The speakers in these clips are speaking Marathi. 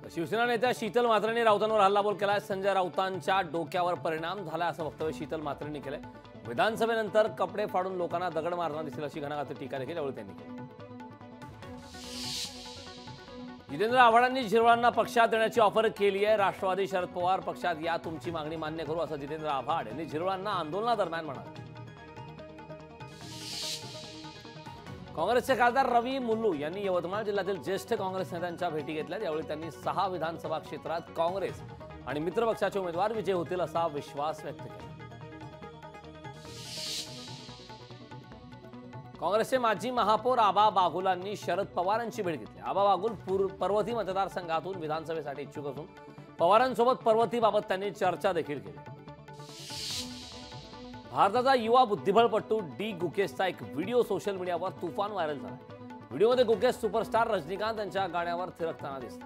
शिवसेना नेत्या शीतल म्हात्रेंनी राऊतांवर हल्लाबोल केलाय। संजय राऊतांच्या डोक्यावर परिणाम झाला असं वक्तव्य शीतल म्हात्रेंनी केलंय। विधानसभेनंतर कपडे फाडून लोकांना दगड मारणार दिसेल अशी घणाघाती टीका देखील यावेळी त्यांनी केली। जितेंद्र आव्हाडांनी झिरवळांना पक्षात देण्याची ऑफर केली आहे। राष्ट्रवादी शरद पवार पक्षात या, तुमची मागणी मान्य करू असं जितेंद्र आव्हाड यांनी झिरवळांना आंदोलनादरम्यान म्हणाले। काँग्रेसचे खासदार रवी मुल्लू यांनी यवतमाळ जिल्ह्यातील ज्येष्ठ काँग्रेस नेत्यांच्या भेटी घेतल्या। यावेळी त्यांनी 6 विधानसभा क्षेत्रात काँग्रेस आणि मित्र पक्षाचे उमेदवार विजयी होतील असा विश्वास व्यक्त केला। काँग्रेसचे माजी महापौर आबा बागुलांनी शरद पवारांची भेट घेतली। आबा बागुल पर्वती मतदारसंघातून विधानसभेसाठी इच्छुक असून पवारांसोबत पर्वतीबाबत त्यांनी चर्चा देखील केली। भारताचा युवा बुद्धिबळपटू डी गुकेशचा एक व्हिडिओ सोशल मीडियावर तुफान व्हायरल झाला। व्हिडिओमध्ये गुकेश सुपरस्टार रजनीकांत यांच्या गाण्यावर थिरकताना दिसतो।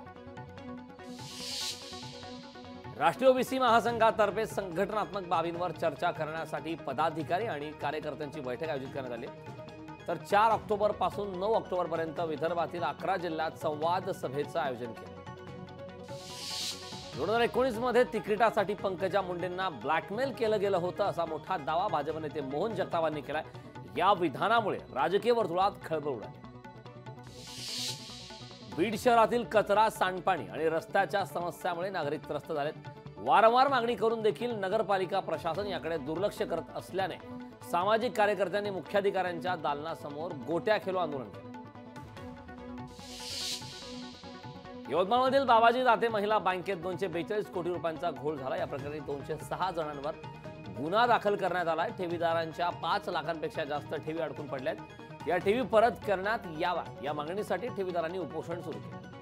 राष्ट्रीय ओबीसी महासंघातर्फे संघटनात्मक बाबींवर चर्चा करण्यासाठी पदाधिकारी आणि कार्यकर्त्यांची बैठक आयोजित करण्यात आली। तर 4 ऑक्टोबर पासून 9 ऑक्टोबर पर्यंत विदर्भातील 11 जिल्ह्यात संवाद सभेचं आयोजन केलं। 2019 मध्ये तिकिटासाठी पंकजा मुंडेंना ब्लॅकमेल केलं गेलं होतं असा मोठा दावा भाजप नेते मोहन जगताप यांनी केलाय। या विधानामुळे राजकीय वर्तुळात खळबळ उडाली। बीड शहरातील कचरा, सांडपाणी आणि रस्त्याच्या समस्यामुळे नागरिक त्रस्त झालेत। वारंवार मागणी करून देखील नगरपालिका प्रशासन याकडे दुर्लक्ष करत असल्याने सामाजिक कार्यकर्त्यांनी मुख्याधिकाऱ्यांच्या दालनासमोर गोट्या खेलो आंदोलन केलं। यवतमाळमधील बाबाजी दाते महिला बँकेत 242 कोटी रुपयांचा घोळ झाला। या प्रकरणी 206 जणांवर गुन्हा दाखल करण्यात आलाय। ठेवीदारांच्या 5 लाखांपेक्षा जास्त ठेवी अडकून पडल्यात। या ठेवी परत करण्यात यावा या मागणीसाठी ठेवीदारांनी उपोषण सुरू केलं।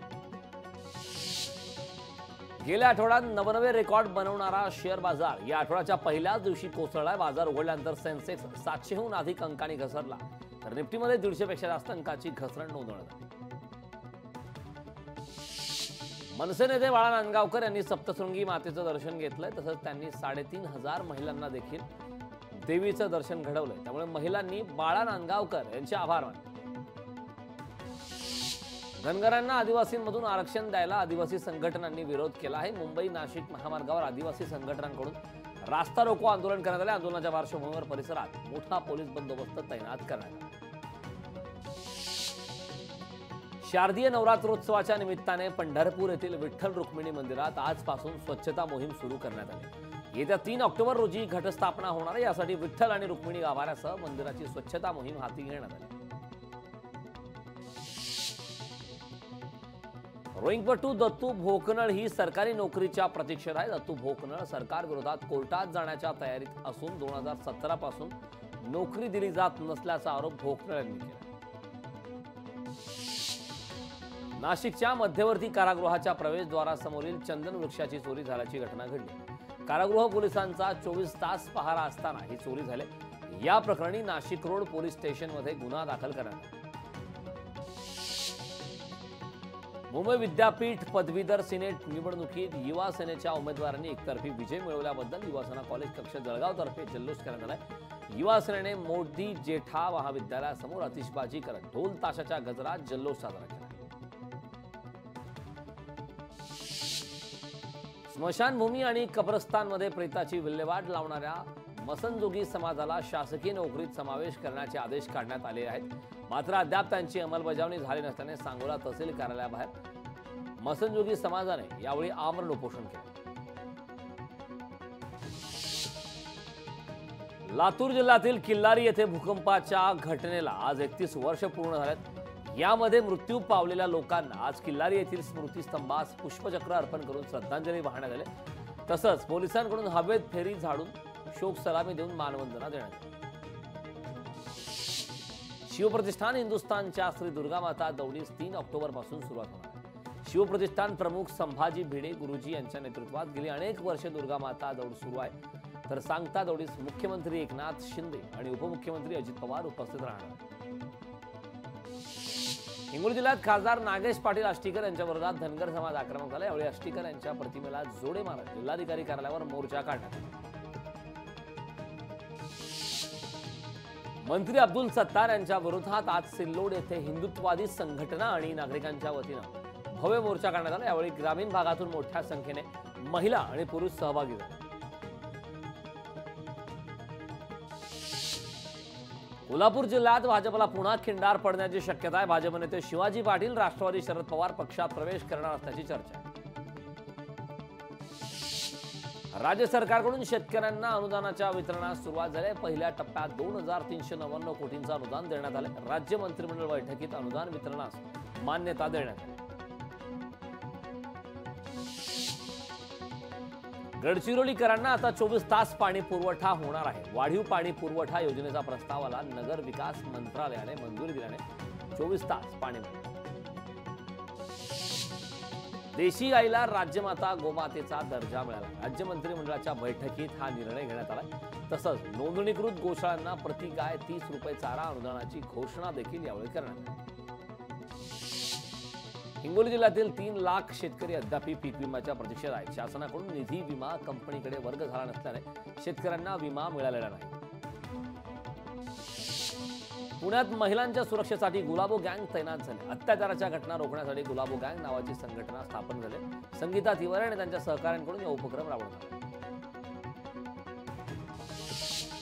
गेल्या आठवड्यात नवनवे रेकॉर्ड बनवणारा शेअर बाजार या आठवड्याच्या पहिल्याच दिवशी कोसळलाय। बाजार उघडल्यानंतर सेन्सेक्स 700हून अधिक अंकांनी घसरला, तर निफ्टीमध्ये 150 पेक्षा जास्त अंकाची घसरण नोंदवण्यात आली। मनसे नेते बाळा नांदगावकर यांनी सप्तशृंगी मातेचं दर्शन घेतलंय। तसंच त्यांनी 3500 महिलांना देखील देवीचं दर्शन घडवलंय। त्यामुळे महिलांनी बाळा नांदगावकर यांचे आभार मानले। धनगरांना आदिवासींमधून आरक्षण द्यायला आदिवासी संघटनांनी विरोध केला आहे। मुंबई नाशिक महामार्गावर आदिवासी संघटनांकडून रास्ता रोको आंदोलन करण्यात आले। आंदोलनाच्या पार्श्वभूमीवर परिसरात मोठा पोलीस बंदोबस्त तैनात करण्यात आला। शारदीय नवरात्रोत्सवाच्या निमित्ताने पंढरपूर येथील विठ्ठल रुक्मिणी मंदिरात आजपासून स्वच्छता मोहीम सुरू करण्यात आली। येत्या 3 ऑक्टोबर रोजी घटस्थापना होणार आहे। यासाठी विठ्ठल आणि रुक्मिणी गाभाऱ्यासह मंदिराची स्वच्छता मोहीम हाती घेण्यात आली। रोईंगपटू दत्तू भोकनळ ही सरकारी नोकरीच्या प्रतीक्षेत आहे। दत्तू भोकनळ सरकार विरोधात कोर्टात जाण्याच्या तयारीत असून 2017 पासून नोकरी दिली जात नसल्याचा आरोप भोकनळ यांनी केला। नाशिकच्या मध्यवर्ती कारागृहाच्या प्रवेशद्वारासमोरील चंदन वृक्षाची चोरी झाल्याची घटना घडली। कारागृह पोलिसांचा 24 तास पहारा असताना ही चोरी झाली। या प्रकरणी नाशिक रोड पोलीस स्टेशनमध्ये गुन्हा दाखल करण्यात आला। मुंबई विद्यापीठ पदवीधर सिनेट निवडणुकीत युवा सेनेच्या उमेदवारांनी एकतर्फी विजय मिळवल्याबद्दल युवा सेना कॉलेज कक्ष जळगावतर्फे जल्लोष करण्यात आलाय। युवा सेनेने मोदी जेठा महाविद्यालयासमोर आतिषबाजी करत ढोल ताशाच्या गजरात जल्लोष साजरा केला। स्मशानभूमी आणि कब्रस्तानमध्ये प्रेताची विल्हेवाट लावणाऱ्या मसनजोगी समाजाला शासकीय नोकरीत समावेश करण्याचे आदेश काढण्यात आले आहेत। मात्र अद्याप त्यांची अंमलबजावणी झाली नसल्याने सांगोला तहसील कार्यालयाबाहेर मसनजोगी समाजाने यावेळी आमरण उपोषण केले। लातूर जिल्ह्यातील किल्लारी येथे भूकंपाच्या घटनेला आज 31 वर्ष पूर्ण झालेत। यामध्ये मृत्यू पावलेल्या लोकांना आज किल्लारी येथील स्मृतीस्तंभास पुष्पचक्र अर्पण करून श्रद्धांजली वाहण्यात आली। तसंच पोलिसांकडून हवेत फेरी झाडून शोक सलामी देऊन मानवंदना देण्यात आली। शिवप्रतिष्ठान हिंदुस्थानच्या श्री दुर्गामाता दौडीस 3 ऑक्टोबर पासून सुरुवात होणार आहे। शिवप्रतिष्ठान प्रमुख संभाजी भिडे गुरुजी यांच्या नेतृत्वात गेली अनेक वर्षे दुर्गामाता दौड सुरू आहे। तर सांगता दौडीस मुख्यमंत्री एकनाथ शिंदे आणि उपमुख्यमंत्री अजित पवार उपस्थित राहणार। हिंगोली जिल्ह्यात खासदार नागेश पाटील आष्टीकर यांच्या विरोधात धनगर समाज आक्रमक झाला। यावेळी आष्टीकर यांच्या प्रतिमेला जोडे मारत जिल्हाधिकारी कार्यालयावर मोर्चा काढण्यात आला। मंत्री अब्दुल सत्तार यांच्या विरोधात आज सिल्लोड येथे हिंदुत्ववादी संघटना आणि नागरिकांच्या वतीनं भव्य मोर्चा काढण्यात आला। यावेळी ग्रामीण भागातून मोठ्या संख्येने महिला आणि पुरुष सहभागी झाले। कोल्हापूर जिल्ह्यात भाजपला पुन्हा खिंडार पडण्याची शक्यता आहे। भाजप नेते शिवाजी पाटील राष्ट्रवादी शरद पवार पक्षात प्रवेश करणार असल्याची चर्चा आहे। राज्य सरकारकडून शेतकऱ्यांना अनुदानाच्या वितरणास सुरुवात झाली आहे। पहिल्या टप्प्यात 2399 कोटींचं अनुदान देण्यात आले। राज्य मंत्रिमंडळ बैठकीत अनुदान वितरणास मान्यता देण्यात आली। गडचिरोलीकरांना आता 24 तास पाणी पुरवठा होणार आहे। वाढीव पाणी पुरवठा योजनेचा प्रस्तावाला नगर विकास मंत्रालयाने मंजुरी दिल्याने 24 तास पाणी मिळेल। देशी गाईला राज्यमाता गोमातेचा दर्जा मिळाला। राज्य मंत्रिमंडळाच्या बैठकीत हा निर्णय घेण्यात आला। तसंच नोंदणीकृत गोशाळांना प्रति गाय 30 रुपये चारा अनुदानाची घोषणा देखील यावेळी करण्यात आली। हिंगोली जिल्ह्यातील 3 लाख शेतकरी अद्याप पीक विम्याच्या प्रतीक्षेत आहेत। शासनाकडून निधी विमा कंपनीकडे वर्ग झाला नसल्याने शेतकऱ्यांना विमा मिळालेला नाही। पुण्यात महिलांच्या सुरक्षेसाठी गुलाबो गँग तैनात झाले। अत्याचाराच्या घटना रोखण्यासाठी गुलाबो गँग नावाची संघटना स्थापन झाली। संगीता तिवारी आणि त्यांच्या सहकाऱ्यांकडून हा उपक्रम राबवण्यात आला।